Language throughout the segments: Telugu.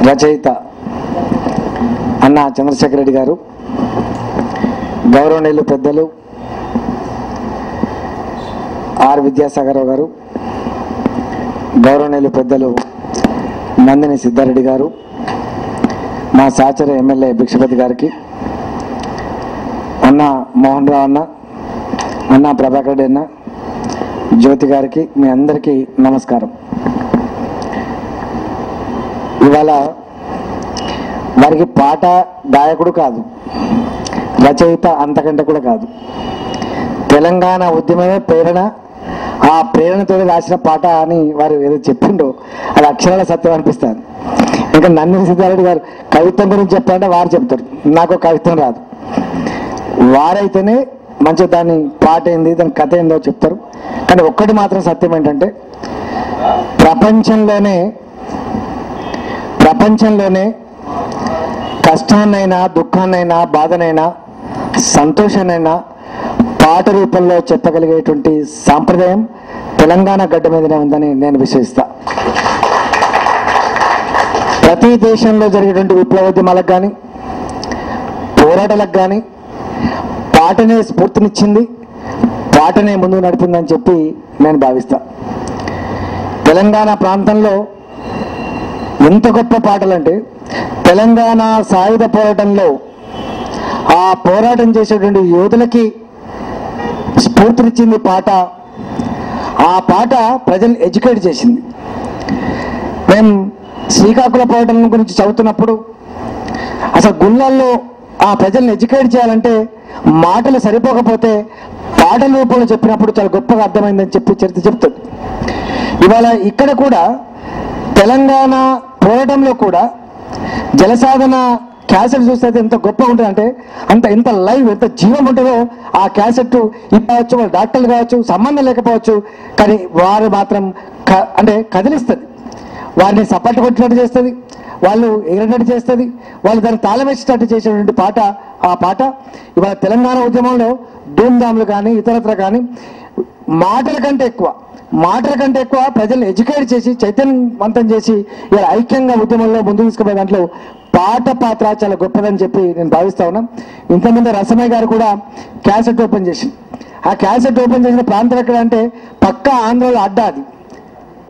రచయిత అన్న చంద్రశేఖర్ రెడ్డి గారు, గౌరవనీయులు పెద్దలు ఆర్ విద్యాసాగరరావు గారు, గౌరవనీయులు పెద్దలు నందిని సిద్ధారెడ్డి గారు, మా సహచర ఎమ్మెల్యే భిక్షపతి గారికి, అన్న మోహన్ రావు అన్న, అన్న ప్రభాకర్ రెడ్డి అన్న, జ్యోతి గారికి, మీ అందరికీ నమస్కారం. ఇవాళ వారికి పాట గాయకుడు కాదు, రచయిత అంతకంటే కూడా కాదు. తెలంగాణ ఉద్యమమే ప్రేరణ, ఆ ప్రేరణతో రాసిన పాట అని వారు ఏదో చెప్పిండో అది అక్షరాల సత్యం అనిపిస్తుంది. ఇంకా నందిని సిద్ధారెడ్డి గారు కవిత్వం గురించి చెప్పాలంటే వారు చెప్తారు, నాకు కవిత్వం రాదు. వారైతేనే మంచిగా దాని పాట ఏంది, దాని కథ ఏందో చెప్తారు. కానీ ఒక్కటి మాత్రం సత్యం ఏంటంటే ప్రపంచంలోనే కష్టాన్నైనా, దుఃఖాన్నైనా, బాధనైనా, సంతోషాన్నైనా పాట రూపంలో చెప్పగలిగేటువంటి సాంప్రదాయం తెలంగాణ గడ్డ మీదనే ఉందని నేను విశ్వసిస్తా. ప్రతి దేశంలో జరిగేటువంటి విప్లవోద్యమాలకు కానీ, పోరాటాలకు కానీ పాటనే స్ఫూర్తినిచ్చింది, పాటనే ముందుకు నడిపిందని చెప్పి నేను భావిస్తా. తెలంగాణ ప్రాంతంలో ఎంత గొప్ప పాటలంటే, తెలంగాణ సాయుధ పోరాటంలో ఆ పోరాటం చేసేటువంటి యోధులకి స్ఫూర్తినిచ్చింది పాట. ఆ పాట ప్రజల్ని ఎడ్యుకేట్ చేసింది. మేము శ్రీకాకుళ పోరాటం గురించి చదువుతున్నప్పుడు అసలు గుళ్ళల్లో ఆ ప్రజల్ని ఎడ్యుకేట్ చేయాలంటే మాటలు సరిపోకపోతే పాటల రూపంలో చెప్పినప్పుడు చాలా గొప్పగా అర్థమైందని చెప్పి చరిత్ర చెప్తుంది. ఇవాళ ఇక్కడ కూడా తెలంగాణ పోరాటంలో కూడా జలసాధన క్యాసెట్ చూస్తే ఎంత గొప్పగా ఉంటుందంటే, ఎంత లైవ్, ఎంత జీవం ఉంటుందో ఆ క్యాసెట్. ఇవ్వచ్చు, వాళ్ళు డాక్టర్లు కావచ్చు, సంబంధం లేకపోవచ్చు, కానీ వారు మాత్రం అంటే కదిలిస్తుంది, వారిని సపోర్ట్ కొట్టినట్టు చేస్తుంది, వాళ్ళు ఎగిరినట్టు చేస్తుంది, వాళ్ళు దాన్ని తాళం వేసేటట్టు చేసేటువంటి పాట ఆ పాట. ఇవాళ తెలంగాణ ఉద్యమంలో ధూమ్ధాములు కానీ ఇతరత్ర కానీ మాటల కంటే ఎక్కువ ప్రజల్ని ఎడ్యుకేట్ చేసి చైతన్యవంతం చేసి ఇలా ఐక్యంగా ఉద్యమంలో ముందుకు తీసుకుపోయే దాంట్లో పాట పాత్ర చాలా గొప్పదని చెప్పి నేను భావిస్తా ఉన్నాను. ఇంతకుముందు రసమయ్య గారు కూడా క్యాసెట్ ఓపెన్ చేసి, ఆ క్యాసెట్ ఓపెన్ చేసిన ప్రాంతం ఎక్కడ అంటే పక్కా ఆంధ్రలో అడ్డా, అది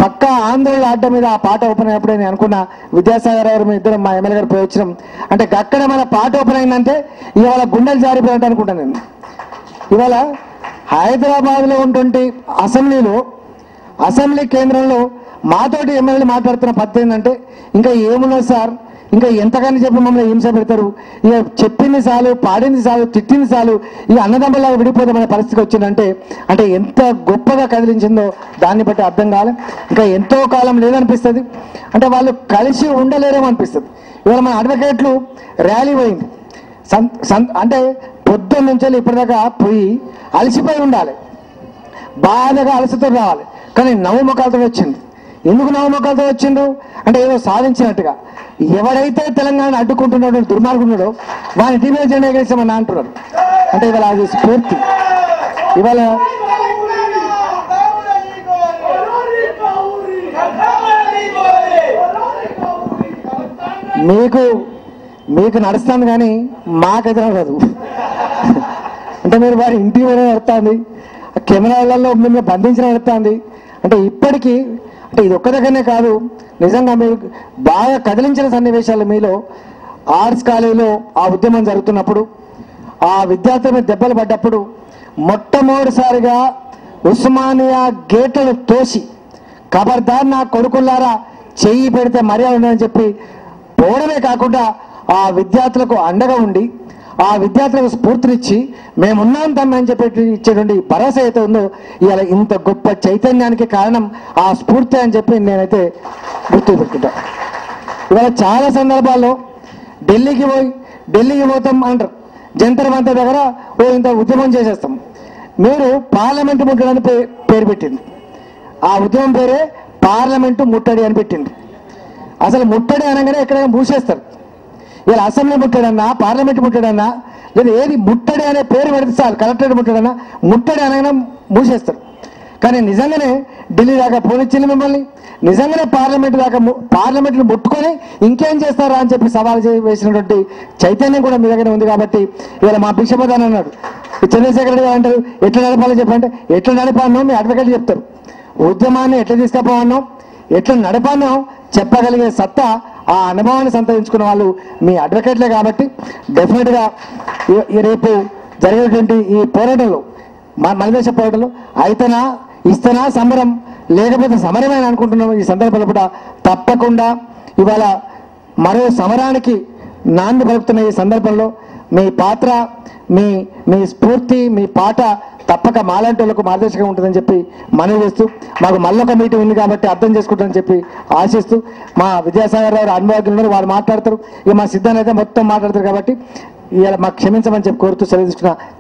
పక్కా ఆంధ్రలో అడ్డ మీద ఆ పాట ఓపెన్ అయినప్పుడే నేను అనుకున్న విద్యాసాగర్ గారు ఇద్దరం మా ఎమ్మెల్యే గారు పోయి వచ్చినాం అంటే అక్కడ మన పాట ఓపెన్ అయిందంటే ఇవాళ గుండెలు జారిపోయినట్టు అనుకుంటాను నేను. ఇవాళ హైదరాబాద్లో ఉన్నటువంటి అసెంబ్లీ కేంద్రంలో మాతోటి ఎమ్మెల్యేలు మాట్లాడుతున్న పద్ధతి ఏంటంటే, ఇంకా ఏమున్నది సార్, ఇంకా ఎంతకని చెప్పి మమ్మల్ని హింస పెడతారు, ఇక చెప్పింది చాలు, పాడింది చాలు, తిట్టింది చాలు, ఇక అన్నదమ్ములాగా విడిపోదామనే పరిస్థితికి వచ్చిందంటే అంటే ఎంత గొప్పగా కదిలించిందో దాన్ని బట్టి అర్థం కాలే. ఇంకా ఎంతో కాలం లేదనిపిస్తుంది, అంటే వాళ్ళు కలిసి ఉండలేరేమో అనిపిస్తుంది. ఇవాళ మన అడ్వకేట్లు ర్యాలీ పోయింది, అంటే పొద్దున్న నుంచి ఇప్పటిదాకా పోయి అలసిపోయి ఉండాలి, బాధగా అలసితో రావాలి, కానీ నవ్వుముఖాలతో వచ్చింది. ఎందుకు నవ్వుముఖాలతో వచ్చిండ్రు అంటే ఏదో సాధించినట్టుగా. ఎవరైతే తెలంగాణ అడ్డుకుంటున్నాడో దుర్మార్గున్నాడో వాని టీవీ జెండా ఎగరేసామని అంటున్నారు. అంటే ఇవాళ అది స్ఫూర్తి. ఇవాళ మీకు నడుస్తుంది కానీ మాకైతే నడదు. అంటే మీరు వారి ఇంటి మీద నడుస్తుంది, కెమెరాలలో మిమ్మల్ని బంధించిన నడుస్తుంది. అంటే ఇప్పటికీ అంటే ఇది ఒక్క దగ్గరనే కాదు, నిజంగా మీరు బాగా కదిలించిన సన్నివేశాలు మీలో ఆర్ట్స్ కాలేజీలో ఆ ఉద్యమం జరుగుతున్నప్పుడు, ఆ విద్యార్థుల మీద దెబ్బలు పడ్డప్పుడు మొట్టమొదటిసారిగా ఉస్మానియా గేట్లను తోసి ఖబర్దార్ నా కొడుకులారా చెయ్యి పెడితే మర్యాద ఉందని చెప్పి పోవడమే కాకుండా ఆ విద్యార్థులకు అండగా ఉండి ఆ విద్యార్థులకు స్ఫూర్తినిచ్చి మేమున్నాం తమ్మి అని చెప్పి ఇచ్చేటువంటి భరోసా అయితే ఉందో ఇవాళ ఇంత గొప్ప చైతన్యానికి కారణం ఆ స్ఫూర్తి అని చెప్పి నేనైతే గుర్తు పెట్టుకుంటా. ఇవాళ చాలా సందర్భాల్లో ఢిల్లీకి పోతాం అంటారు, జంతర్ మంతర్ దగ్గర ఇంత ఉద్యమం చేసేస్తాం. మీరు పార్లమెంటు ముట్టడి అని పేరు పెట్టింది, ఆ ఉద్యమం పేరే పార్లమెంటు ముట్టడి అని పెట్టింది. అసలు ముట్టడి అనగానే ఎక్కడైనా మూసేస్తారు. ఇలా అసెంబ్లీ ముట్టడన్నా, పార్లమెంట్ ముట్టడన్నా, లేదా ఏది ముట్టడి అనే పేరు పెడితే చాలు, కలెక్టరేట్ ముట్టడన్నా, ముట్టడి అనగానే మూసేస్తారు. కానీ నిజంగానే ఢిల్లీ దాకా పోనిచ్చింది మిమ్మల్ని, నిజంగానే పార్లమెంట్ను ముట్టుకొని ఇంకేం చేస్తారా అని చెప్పి సవాల్ వేసినటువంటి చైతన్యం కూడా మీ దగ్గర ఉంది. కాబట్టి ఇవాళ మా భిక్షపదాన్ని అన్నాడు, చంద్రశేఖర్ రెడ్డి గారు అంటారు ఎట్లా నడపాలో చెప్పంటే, ఎట్లా నడపానో మీ అడ్వకేట్లు చెప్తారు. ఉద్యమాన్ని ఎట్లా తీసుకుపోవాలో, ఎట్లా నడపానో చెప్పగలిగే సత్తా, ఆ అనుభవాన్ని సంతరించుకున్న వాళ్ళు మీ అడ్వకేట్లే. కాబట్టి డెఫినెట్గా రేపు జరిగేటువంటి ఈ పోరాటంలో, మనదేశ పోరాటంలో అయితేనా ఇస్తేనా సమరం, లేకపోతే సమరమే అనుకుంటున్నాం. ఈ సందర్భంలో కూడా తప్పకుండా ఇవాళ మరో సమరానికి నాంది పలుకుతున్న ఈ సందర్భంలో మీ పాత్ర, మీ స్ఫూర్తి, మీ పాట తప్పక మాలాంటి వాళ్ళకు మార్గదర్శకంగా ఉంటుందని చెప్పి మనవి చేస్తూ, మాకు మళ్ళొక మీటింగ్ ఉంది కాబట్టి అర్థం చేసుకుంటారని చెప్పి ఆశిస్తూ, మా విద్యాసాగర్ రావు అనుభవజ్ఞులు వారు మాట్లాడతారు, ఇక మా సిద్ధాన్ని అయితే మొత్తం మాట్లాడతారు. కాబట్టి ఇవాళ మాకు క్షమించమని చెప్పి కోరుతూ సెలవు తీసుకున్న